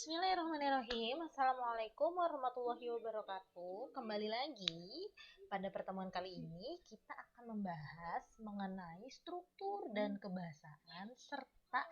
Bismillahirrahmanirrahim. Assalamualaikum warahmatullahi wabarakatuh. Kembali lagi pada pertemuan kali ini kita akan membahas mengenai struktur dan kebahasaan serta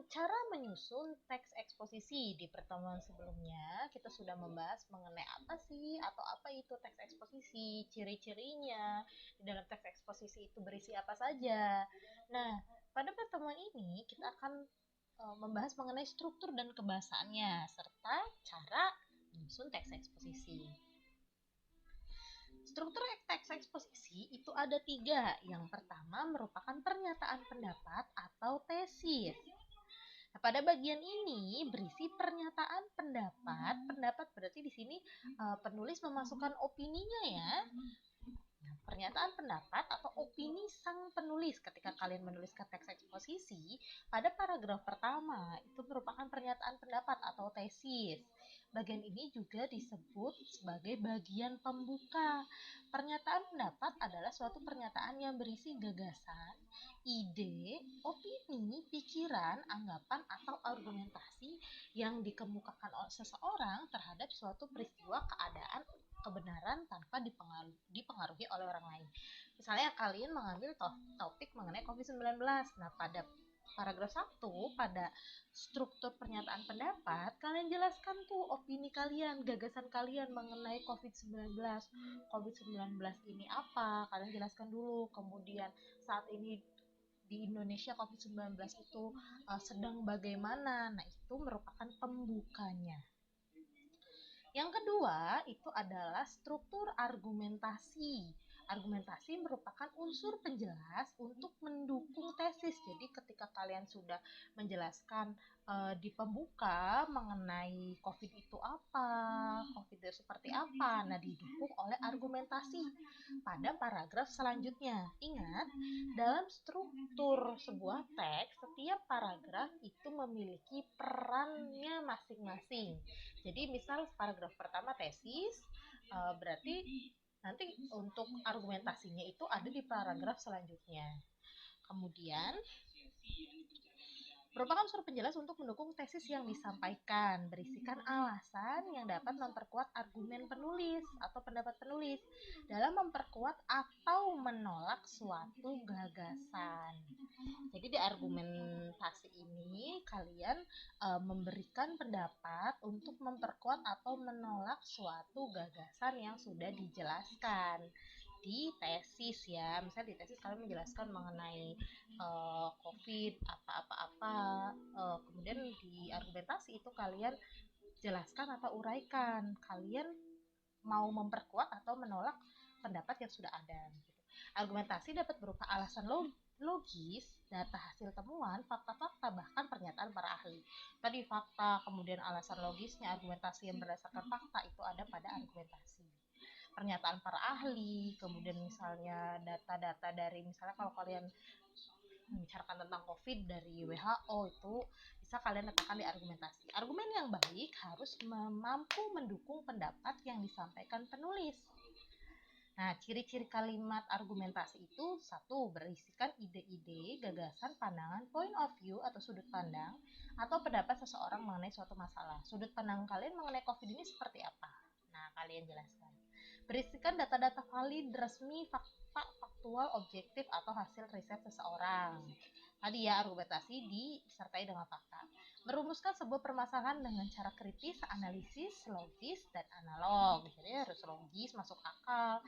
cara menyusun teks eksposisi. Di pertemuan sebelumnya kita sudah membahas mengenai apa sih atau apa itu teks eksposisi, ciri-cirinya, di dalam teks eksposisi itu berisi apa saja. Nah, pada pertemuan ini kita akan membahas mengenai struktur dan kebahasaannya serta cara menyusun teks eksposisi. Struktur teks eksposisi itu ada tiga. Yang pertama merupakan pernyataan pendapat atau tesis. Nah, pada bagian ini berisi pernyataan pendapat. Pendapat berarti di sini penulis memasukkan opininya ya. Pernyataan pendapat atau opini sang penulis ketika kalian menuliskan teks eksposisi pada paragraf pertama itu merupakan pernyataan pendapat atau tesis. Bagian ini juga disebut sebagai bagian pembuka. Pernyataan pendapat adalah suatu pernyataan yang berisi gagasan, ide, opini, pikiran, anggapan, atau argumentasi yang dikemukakan oleh seseorang terhadap suatu peristiwa, keadaan, kebenaran tanpa dipengaruhi oleh orang lain. Misalnya kalian mengambil topik mengenai COVID-19. Nah, pada paragraf 1 pada struktur pernyataan pendapat, kalian jelaskan tuh opini kalian, gagasan kalian mengenai COVID-19. COVID-19 ini apa? Kalian jelaskan dulu. Kemudian saat ini di Indonesia COVID-19 itu sedang bagaimana? Nah, itu merupakan pembukanya. Yang kedua itu adalah struktur argumentasi. Argumentasi merupakan unsur penjelas untuk mendukung tesis. Jadi ketika kalian sudah menjelaskan di pembuka mengenai COVID itu apa, COVID itu seperti apa, nah didukung oleh argumentasi pada paragraf selanjutnya. Ingat, dalam struktur sebuah teks, setiap paragraf itu memiliki perannya masing-masing. Jadi misal paragraf pertama tesis, berarti nanti untuk argumentasinya itu ada di paragraf selanjutnya. Kemudian merupakan unsur penjelas untuk mendukung tesis yang disampaikan, berisikan alasan yang dapat memperkuat argumen penulis atau pendapat penulis dalam memperkuat atau menolak suatu gagasan. Jadi di argumentasi ini kalian memberikan pendapat untuk memperkuat atau menolak suatu gagasan yang sudah dijelaskan di tesis ya. Misalnya di tesis kalian menjelaskan mengenai COVID apa-apa-apa, kemudian di argumentasi itu kalian jelaskan atau uraikan kalian mau memperkuat atau menolak pendapat yang sudah ada gitu. Argumentasi dapat berupa alasan logis, data hasil temuan, fakta-fakta, bahkan pernyataan para ahli. Tadi fakta, kemudian alasan logisnya, argumentasi yang berdasarkan fakta itu ada pada argumentasi. Pernyataan para ahli, kemudian misalnya data-data dari, misalnya kalau kalian membicarakan tentang COVID dari WHO itu bisa kalian letakkan di argumentasi. Argumen yang baik harus mampu mendukung pendapat yang disampaikan penulis. Nah, ciri-ciri kalimat argumentasi itu satu, berisikan ide-ide, gagasan, pandangan, point of view atau sudut pandang atau pendapat seseorang mengenai suatu masalah. Sudut pandang kalian mengenai COVID ini seperti apa? Nah, kalian jelaskan. Berisikan data-data valid, resmi, fakta, faktual, objektif atau hasil riset seseorang. Tadi ya, argumentasi disertai dengan fakta. Merumuskan sebuah permasalahan dengan cara kritis, analisis, logis, dan analog. Jadi harus logis, masuk akal,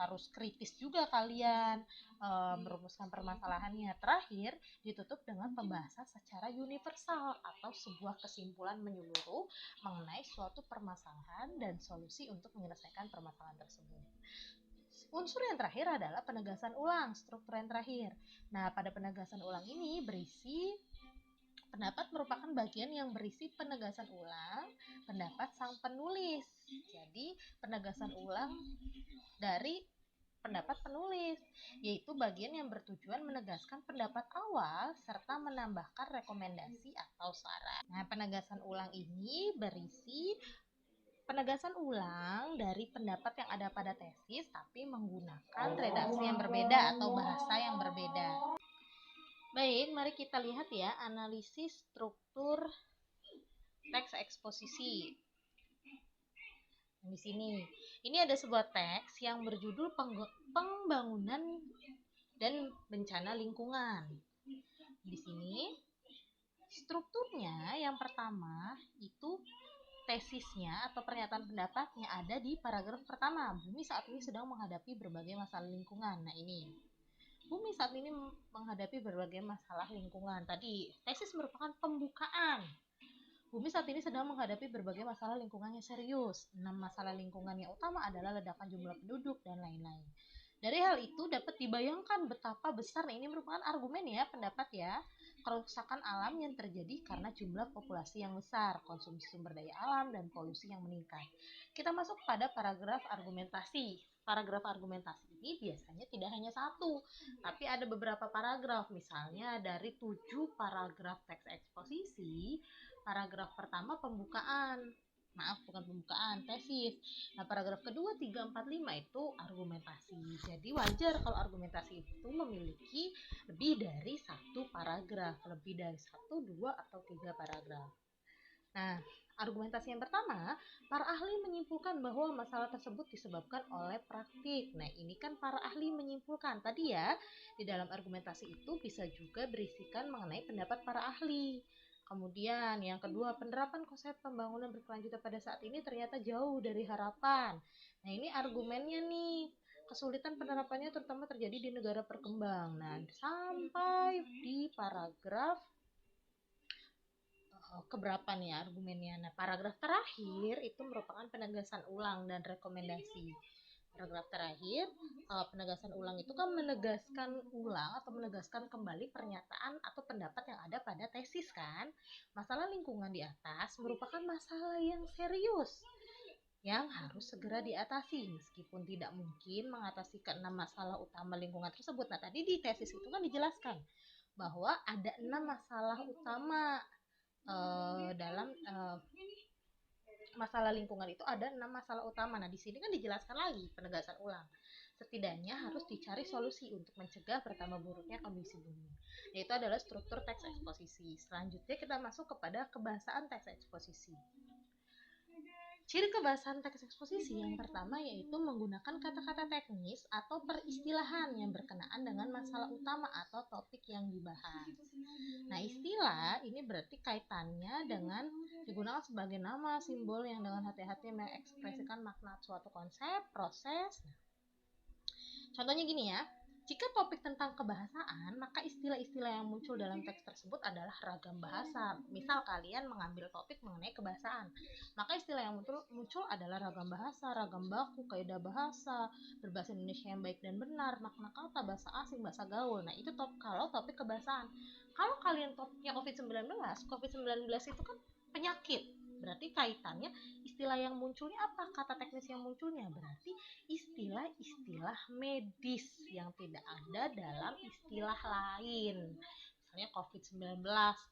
harus kritis juga kalian merumuskan permasalahannya. Terakhir, ditutup dengan pembahasan secara universal atau sebuah kesimpulan menyeluruh mengenai suatu permasalahan dan solusi untuk menyelesaikan permasalahan tersebut. Unsur yang terakhir adalah penegasan ulang, struktur yang terakhir. Nah, pada penegasan ulang ini berisi pendapat merupakan bagian yang berisi penegasan ulang pendapat sang penulis. Jadi, penegasan ulang dari pendapat penulis, yaitu bagian yang bertujuan menegaskan pendapat awal serta menambahkan rekomendasi atau saran. Nah, penegasan ulang ini berisi penegasan ulang dari pendapat yang ada pada tesis tapi menggunakan redaksi yang berbeda atau bahasa yang berbeda. Baik, mari kita lihat ya analisis struktur teks eksposisi. Di sini, ini ada sebuah teks yang berjudul Pembangunan dan Bencana Lingkungan. Di sini, strukturnya yang pertama itu tesisnya atau pernyataan pendapatnya ada di paragraf pertama. Bumi saat ini sedang menghadapi berbagai masalah lingkungan. Nah ini, bumi saat ini menghadapi berbagai masalah lingkungan. Tadi, tesis merupakan pembukaan. Bumi saat ini sedang menghadapi berbagai masalah lingkungan yang serius. 6 masalah lingkungan yang utama adalah ledakan jumlah penduduk dan lain-lain. Dari hal itu dapat dibayangkan betapa besar, ini merupakan argumen ya, pendapat ya, kerusakan alam yang terjadi karena jumlah populasi yang besar, konsumsi sumber daya alam, dan polusi yang meningkat. Kita masuk pada paragraf argumentasi. Paragraf argumentasi ini biasanya tidak hanya satu, tapi ada beberapa paragraf. Misalnya dari 7 paragraf teks eksposisi, paragraf pertama tesis. Nah, paragraf kedua, 3, 4, 5 itu argumentasi. Jadi wajar kalau argumentasi itu memiliki lebih dari satu paragraf, lebih dari 1, 2, atau 3 paragraf. Nah, argumentasi yang pertama, para ahli menyimpulkan bahwa masalah tersebut disebabkan oleh praktik. Nah, ini kan para ahli menyimpulkan. Tadi ya, di dalam argumentasi itu bisa juga berisikan mengenai pendapat para ahli. Kemudian yang kedua, penerapan konsep pembangunan berkelanjutan pada saat ini ternyata jauh dari harapan. Nah, ini argumennya nih. Kesulitan penerapannya terutama terjadi di negara berkembang. Nah, sampai di paragraf keberapa nih argumennya. Nah, paragraf terakhir itu merupakan penegasan ulang dan rekomendasi. Paragraf terakhir, penegasan ulang itu kan menegaskan ulang atau menegaskan kembali pernyataan atau pendapat yang ada pada tesis kan. Masalah lingkungan di atas merupakan masalah yang serius yang harus segera diatasi, meskipun tidak mungkin mengatasi keenam masalah utama lingkungan tersebut. Nah, tadi di tesis itu kan dijelaskan bahwa ada 6 masalah utama dalam masalah lingkungan itu ada 6 masalah utama. Nah, di sini kan dijelaskan lagi penegasan ulang. Setidaknya harus dicari solusi untuk mencegah bertambah buruknya kondisi bumi. Yaitu adalah struktur teks eksposisi. Selanjutnya kita masuk kepada kebahasaan teks eksposisi. Ciri kebahasaan teks eksposisi yang pertama yaitu menggunakan kata-kata teknis atau peristilahan yang berkenaan dengan masalah utama atau topik yang dibahas. Nah, istilah ini berarti kaitannya dengan digunakan sebagai nama, simbol yang dengan hati-hati mengekspresikan makna suatu konsep, proses. Contohnya gini ya, jika topik tentang kebahasaan, maka istilah-istilah yang muncul dalam teks tersebut adalah ragam bahasa. Misal kalian mengambil topik mengenai kebahasaan, maka istilah yang muncul adalah ragam bahasa, ragam baku, kaidah bahasa, berbahasa Indonesia yang baik dan benar, makna kata, bahasa asing, bahasa gaul. Nah, itu kalau topik kebahasaan. Kalau kalian topiknya COVID-19 itu kan penyakit. Berarti kaitannya istilah yang munculnya apa? Kata teknis yang munculnya berarti istilah-istilah medis yang tidak ada dalam istilah lain. Misalnya COVID-19,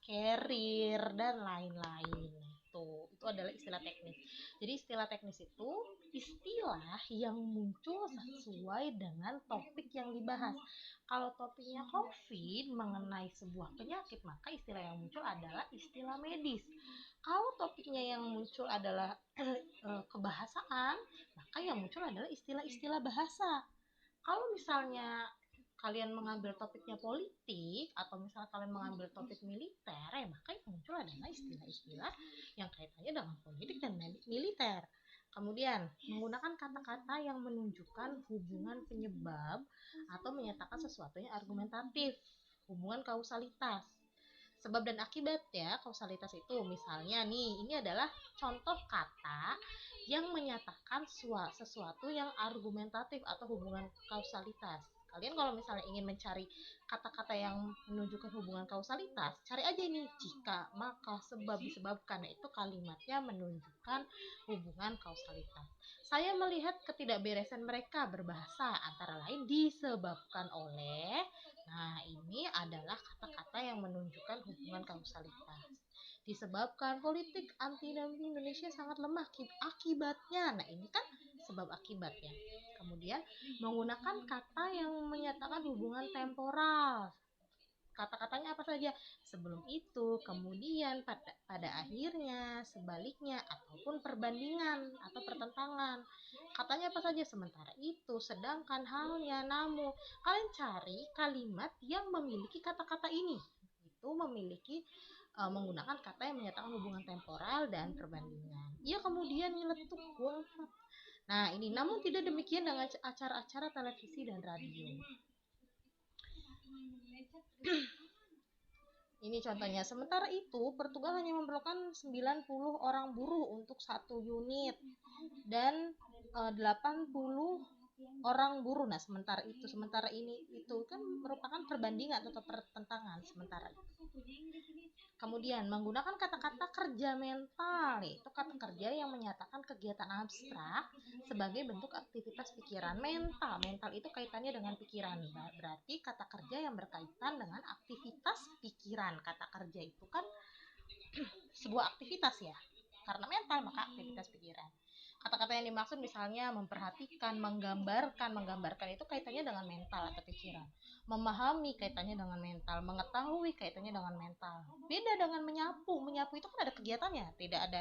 carrier, dan lain-lain. Itu adalah istilah teknis. Jadi istilah teknis itu istilah yang muncul sesuai dengan topik yang dibahas. Kalau topiknya COVID mengenai sebuah penyakit, maka istilah yang muncul adalah istilah medis. Kalau topiknya yang muncul adalah kebahasaan, maka yang muncul adalah istilah-istilah bahasa. Kalau misalnya kalian mengambil topiknya politik atau misalnya kalian mengambil topik militer, maka yang muncul adalah istilah-istilah yang kaitannya dengan politik dan militer. Kemudian, menggunakan kata-kata yang menunjukkan hubungan penyebab atau menyatakan sesuatu yang argumentatif, hubungan kausalitas. Sebab dan akibat ya, kausalitas itu misalnya nih, ini adalah contoh kata yang menyatakan sesuatu yang argumentatif atau hubungan kausalitas. Kalian kalau misalnya ingin mencari kata-kata yang menunjukkan hubungan kausalitas, cari aja ini jika, maka, sebab, disebabkan. Nah, itu kalimatnya menunjukkan hubungan kausalitas. Saya melihat ketidakberesan mereka berbahasa, antara lain disebabkan oleh. Nah, ini adalah kata-kata yang menunjukkan hubungan kausalitas. Disebabkan politik anti-dumping Indonesia sangat lemah akibatnya. Nah, ini kan sebab akibatnya. Kemudian menggunakan kata yang menyatakan hubungan temporal. kata-katanya apa saja, sebelum itu, kemudian, pada akhirnya, sebaliknya, ataupun perbandingan atau pertentangan. Katanya apa saja, sementara itu, sedangkan, halnya, namun. Kalian cari kalimat yang memiliki kata-kata ini. Itu memiliki menggunakan kata yang menyatakan hubungan temporal dan perbandingan. Ia kemudian nyeletuk gua. Nah, ini namun tidak demikian dengan acara-acara televisi dan radio. Ini contohnya. Sementara itu, Portugal hanya memerlukan 90 orang buruh untuk satu unit dan 80 orang buruh. Nah, sementara ini itu kan merupakan perbandingan atau pertentangan sementara itu. Kemudian menggunakan kata-kata kerja mental, yaitu kata kerja yang menyatakan kegiatan abstrak sebagai bentuk aktivitas pikiran. Mental itu kaitannya dengan pikiran. Berarti kata kerja yang berkaitan dengan aktivitas pikiran. Kata kerja itu kan sebuah aktivitas ya, karena mental maka aktivitas pikiran. Kata-kata yang dimaksud misalnya memperhatikan, menggambarkan itu kaitannya dengan mental atau pikiran. Memahami kaitannya dengan mental, mengetahui kaitannya dengan mental. Beda dengan menyapu itu kan ada kegiatannya, tidak ada,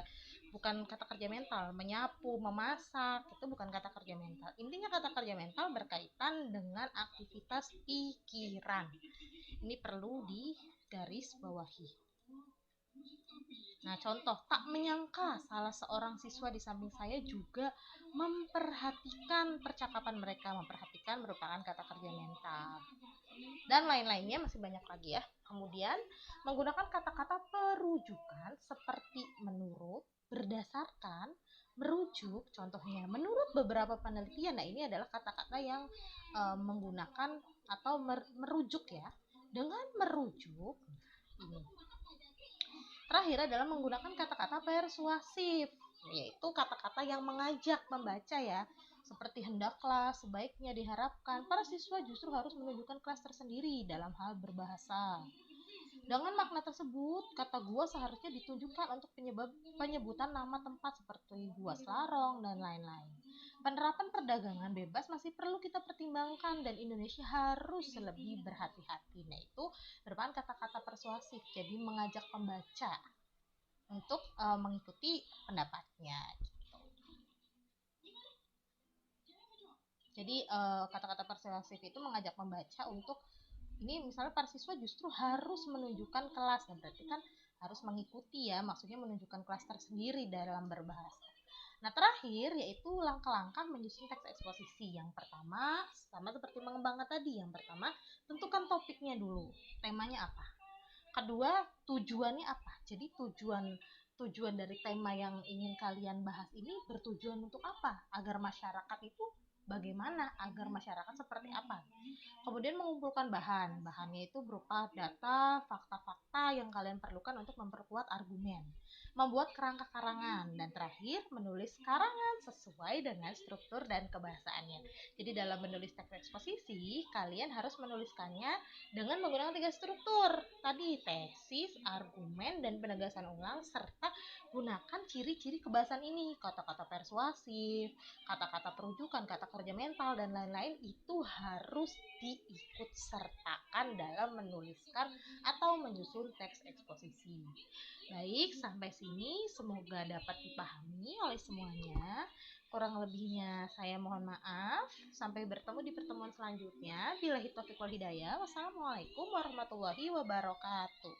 bukan kata kerja mental. Menyapu, memasak itu bukan kata kerja mental. Intinya kata kerja mental berkaitan dengan aktivitas pikiran. Ini perlu digaris bawahi. Nah, contoh, tak menyangka salah seorang siswa di samping saya juga memperhatikan percakapan mereka. Memperhatikan merupakan kata kerja mental. Dan lain-lainnya masih banyak lagi ya. Kemudian, menggunakan kata-kata perujukan seperti menurut, berdasarkan, merujuk. Contohnya, menurut beberapa penelitian. Nah, ini adalah kata-kata yang menggunakan atau merujuk ya. Dengan merujuk, ini terakhir adalah menggunakan kata-kata persuasif, yaitu kata-kata yang mengajak membaca ya, seperti hendaklah, sebaiknya, diharapkan. Para siswa justru harus menunjukkan kelas tersendiri dalam hal berbahasa. Dengan makna tersebut, kata gua seharusnya ditunjukkan untuk penyebutan nama tempat seperti Gua Selarong dan lain-lain. Penerapan perdagangan bebas masih perlu kita pertimbangkan dan Indonesia harus lebih berhati-hati. Nah, itu merupakan kata-kata persuasif, jadi mengajak pembaca untuk mengikuti pendapatnya gitu. Jadi kata-kata persuasif itu mengajak pembaca untuk, ini misalnya para siswa justru harus menunjukkan kelas, dan berarti kan harus mengikuti ya, maksudnya menunjukkan kelas tersendiri dalam berbahasa. Nah, terakhir yaitu langkah-langkah menyusun teks eksposisi. Yang pertama, sama seperti mengembangkan tadi. Yang pertama, tentukan topiknya dulu. Temanya apa? Kedua, tujuannya apa? Jadi tujuan dari tema yang ingin kalian bahas ini bertujuan untuk apa? Agar masyarakat itu bagaimana? Agar masyarakat seperti apa? Kemudian mengumpulkan bahannya itu berupa data, fakta-fakta yang kalian perlukan untuk memperkuat argumen, membuat kerangka karangan, dan terakhir menulis karangan sesuai dengan struktur dan kebahasaannya. Jadi dalam menulis teks eksposisi, kalian harus menuliskannya dengan menggunakan 3 struktur tadi: tesis, argumen, dan penegasan ulang, serta gunakan ciri-ciri kebahasan ini, kata-kata persuasif, kata-kata perujukan, kata kerja mental, dan lain-lain. Itu harus diikut sertakan dalam menuliskan atau menyusun teks eksposisi. Baik, sampai sini semoga dapat dipahami oleh semuanya. Kurang lebihnya saya mohon maaf. Sampai bertemu di pertemuan selanjutnya. Billahi taufiq wal hidayah. Wassalamualaikum warahmatullahi wabarakatuh.